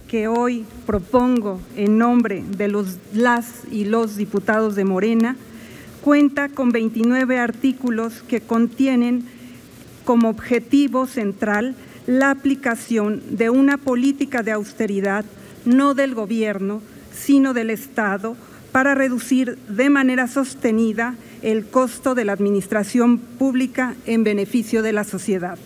Que hoy propongo en nombre de las y los diputados de Morena, cuenta con 29 artículos que contienen como objetivo central la aplicación de una política de austeridad, no del gobierno, sino del Estado, para reducir de manera sostenida el costo de la administración pública en beneficio de la sociedad.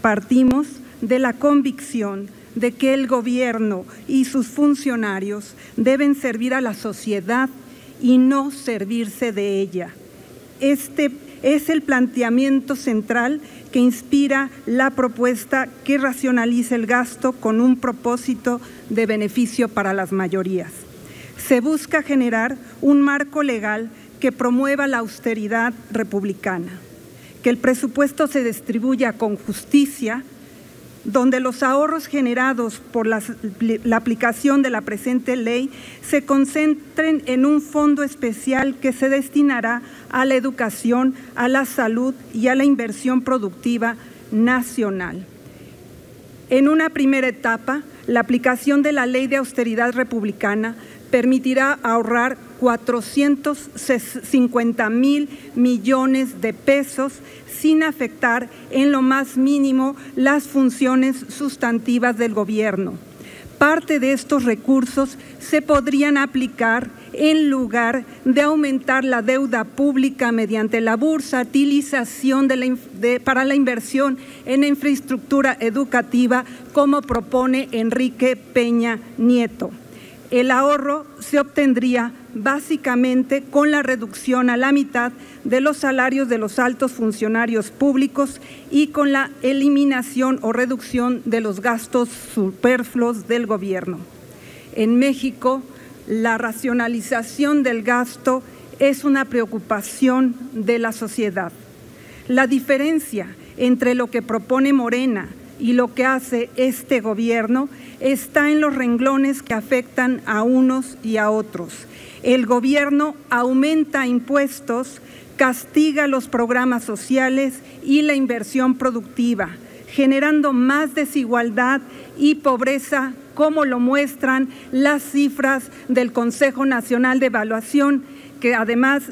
Partimos de la convicción de que el gobierno y sus funcionarios deben servir a la sociedad y no servirse de ella. Este es el planteamiento central que inspira la propuesta que racionaliza el gasto con un propósito de beneficio para las mayorías. Se busca generar un marco legal que promueva la austeridad republicana, que el presupuesto se distribuya con justicia, donde los ahorros generados por la aplicación de la presente ley se concentren en un fondo especial que se destinará a la educación, a la salud y a la inversión productiva nacional. En una primera etapa, la aplicación de la Ley de Austeridad Republicana permitirá ahorrar 450,000 millones de pesos sin afectar en lo más mínimo las funciones sustantivas del gobierno. Parte de estos recursos se podrían aplicar en lugar de aumentar la deuda pública mediante la bursatilización para la inversión en infraestructura educativa, como propone Enrique Peña Nieto. El ahorro se obtendría básicamente con la reducción a la mitad de los salarios de los altos funcionarios públicos y con la eliminación o reducción de los gastos superfluos del gobierno. En México, la racionalización del gasto es una preocupación de la sociedad. La diferencia entre lo que propone Morena y lo que hace este gobierno está en los renglones que afectan a unos y a otros. El gobierno aumenta impuestos, castiga los programas sociales y la inversión productiva, generando más desigualdad y pobreza, como lo muestran las cifras del Consejo Nacional de Evaluación, que además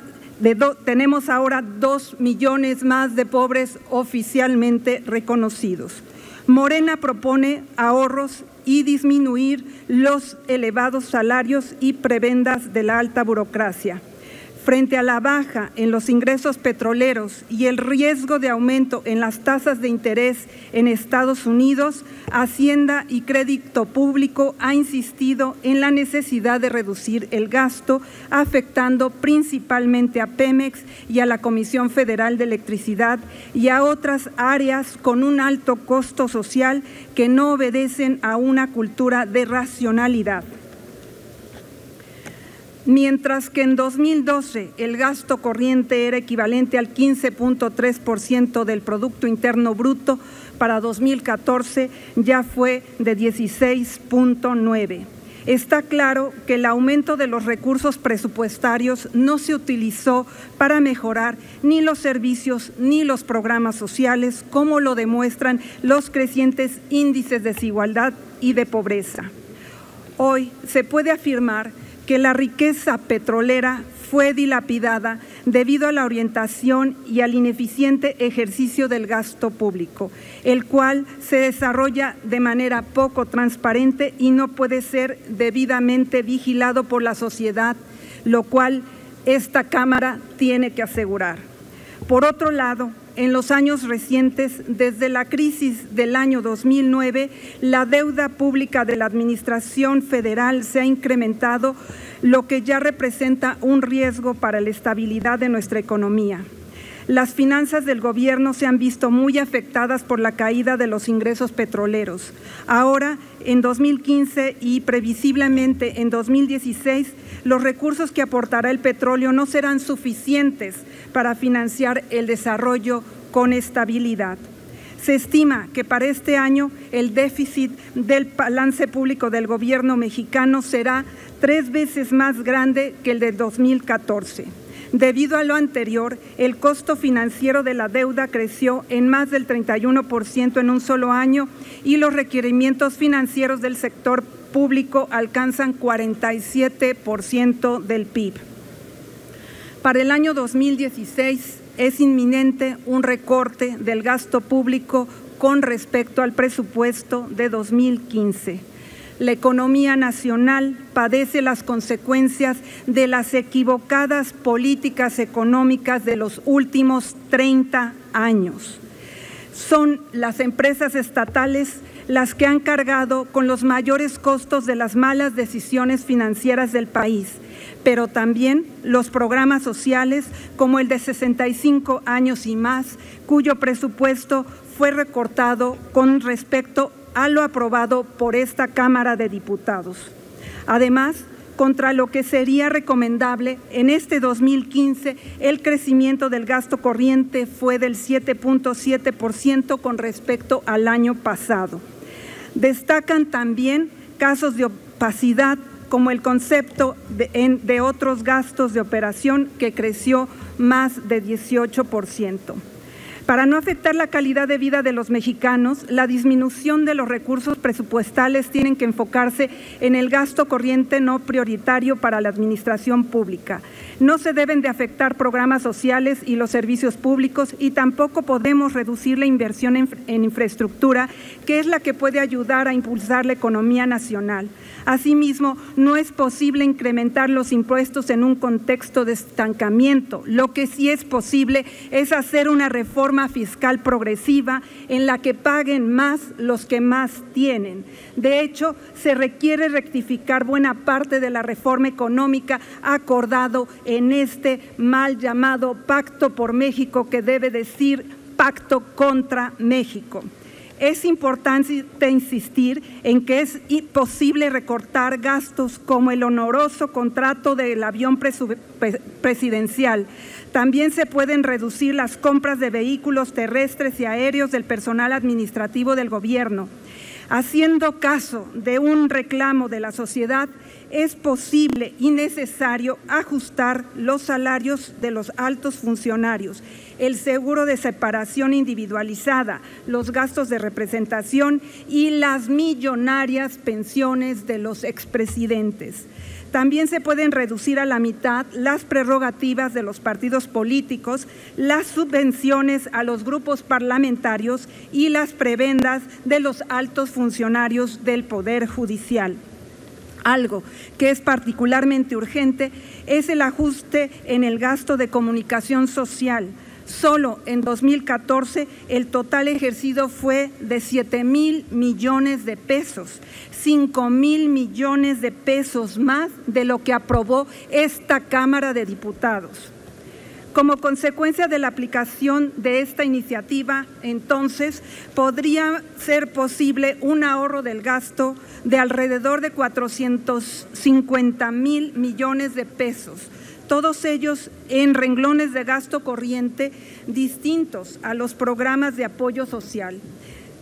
tenemos ahora 2 millones más de pobres oficialmente reconocidos. Morena propone ahorros y disminuir los elevados salarios y prebendas de la alta burocracia. Frente a la baja en los ingresos petroleros y el riesgo de aumento en las tasas de interés en Estados Unidos, Hacienda y Crédito Público ha insistido en la necesidad de reducir el gasto, afectando principalmente a Pemex y a la Comisión Federal de Electricidad y a otras áreas con un alto costo social que no obedecen a una cultura de racionalidad. Mientras que en 2012 el gasto corriente era equivalente al 15.3% del Producto Interno Bruto, para 2014 ya fue de 16.9%. Está claro que el aumento de los recursos presupuestarios no se utilizó para mejorar ni los servicios ni los programas sociales, como lo demuestran los crecientes índices de desigualdad y de pobreza. Hoy se puede afirmar que la riqueza petrolera fue dilapidada debido a la orientación y al ineficiente ejercicio del gasto público, el cual se desarrolla de manera poco transparente y no puede ser debidamente vigilado por la sociedad, lo cual esta Cámara tiene que asegurar. Por otro lado, en los años recientes, desde la crisis del año 2009, la deuda pública de la Administración Federal se ha incrementado, lo que ya representa un riesgo para la estabilidad de nuestra economía. Las finanzas del gobierno se han visto muy afectadas por la caída de los ingresos petroleros. Ahora, en 2015 y previsiblemente en 2016, los recursos que aportará el petróleo no serán suficientes para financiar el desarrollo con estabilidad. Se estima que para este año el déficit del balance público del gobierno mexicano será 3 veces más grande que el de 2014. Debido a lo anterior, el costo financiero de la deuda creció en más del 31% en un solo año y los requerimientos financieros del sector público alcanzan 47% del PIB. Para el año 2016 es inminente un recorte del gasto público con respecto al presupuesto de 2015. La economía nacional padece las consecuencias de las equivocadas políticas económicas de los últimos 30 años. Son las empresas estatales las que han cargado con los mayores costos de las malas decisiones financieras del país, pero también los programas sociales como el de 65 años y más, cuyo presupuesto fue recortado con respecto a lo aprobado por esta Cámara de Diputados. Además, contra lo que sería recomendable, en este 2015 el crecimiento del gasto corriente fue del 7.7% con respecto al año pasado. Destacan también casos de opacidad como el concepto de otros gastos de operación que creció más de 18%. Para no afectar la calidad de vida de los mexicanos, la disminución de los recursos presupuestales tienen que enfocarse en el gasto corriente no prioritario para la administración pública. No se deben de afectar programas sociales y los servicios públicos y tampoco podemos reducir la inversión en infraestructura, que es la que puede ayudar a impulsar la economía nacional. Asimismo, no es posible incrementar los impuestos en un contexto de estancamiento. Lo que sí es posible es hacer una reforma fiscal progresiva en la que paguen más los que más tienen. De hecho, se requiere rectificar buena parte de la reforma económica acordado en este mal llamado Pacto por México, que debe decir Pacto contra México. Es importante insistir en que es imposible recortar gastos como el oneroso contrato del avión presidencial. También se pueden reducir las compras de vehículos terrestres y aéreos del personal administrativo del gobierno. Haciendo caso de un reclamo de la sociedad, es posible y necesario ajustar los salarios de los altos funcionarios, el seguro de separación individualizada, los gastos de representación y las millonarias pensiones de los expresidentes. También se pueden reducir a la mitad las prerrogativas de los partidos políticos, las subvenciones a los grupos parlamentarios y las prebendas de los altos funcionarios del Poder Judicial. Algo que es particularmente urgente es el ajuste en el gasto de comunicación social. Solo en 2014 el total ejercido fue de 7,000 millones de pesos, 5,000 millones de pesos más de lo que aprobó esta Cámara de Diputados. Como consecuencia de la aplicación de esta iniciativa, entonces, podría ser posible un ahorro del gasto de alrededor de 450,000 millones de pesos, todos ellos en renglones de gasto corriente distintos a los programas de apoyo social.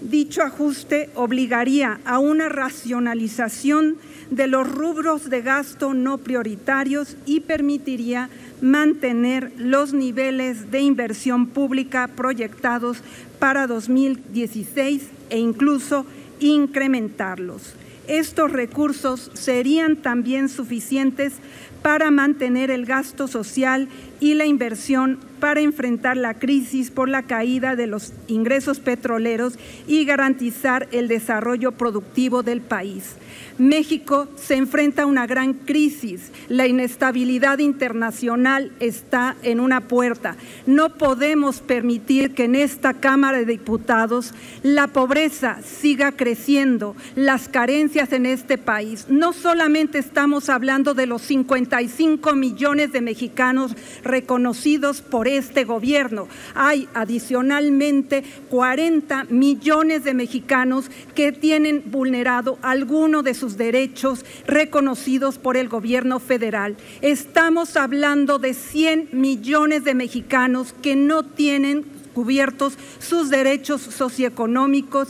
Dicho ajuste obligaría a una racionalización de los rubros de gasto no prioritarios y permitiría mantener los niveles de inversión pública proyectados para 2016 e incluso incrementarlos. Estos recursos serían también suficientes para mantener el gasto social y la inversión para enfrentar la crisis por la caída de los ingresos petroleros y garantizar el desarrollo productivo del país. México se enfrenta a una gran crisis, la inestabilidad internacional está en una puerta. No podemos permitir que en esta Cámara de Diputados la pobreza siga creciendo, las carencias en este país. No solamente estamos hablando de los 55 millones de mexicanos reconocidos por este gobierno, hay adicionalmente 40 millones de mexicanos que tienen vulnerado alguno de sus derechos reconocidos por el gobierno federal. Estamos hablando de 100 millones de mexicanos que no tienen cubiertos sus derechos socioeconómicos,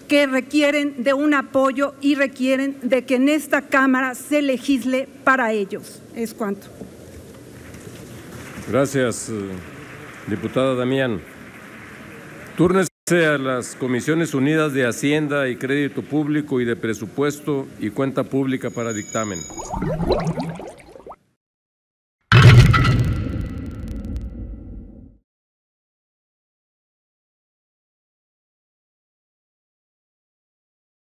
que requieren de un apoyo y requieren de que en esta Cámara se legisle para ellos. Es cuanto. Gracias, diputada Damián. Túrnese a las Comisiones Unidas de Hacienda y Crédito Público y de Presupuesto y Cuenta Pública para dictamen.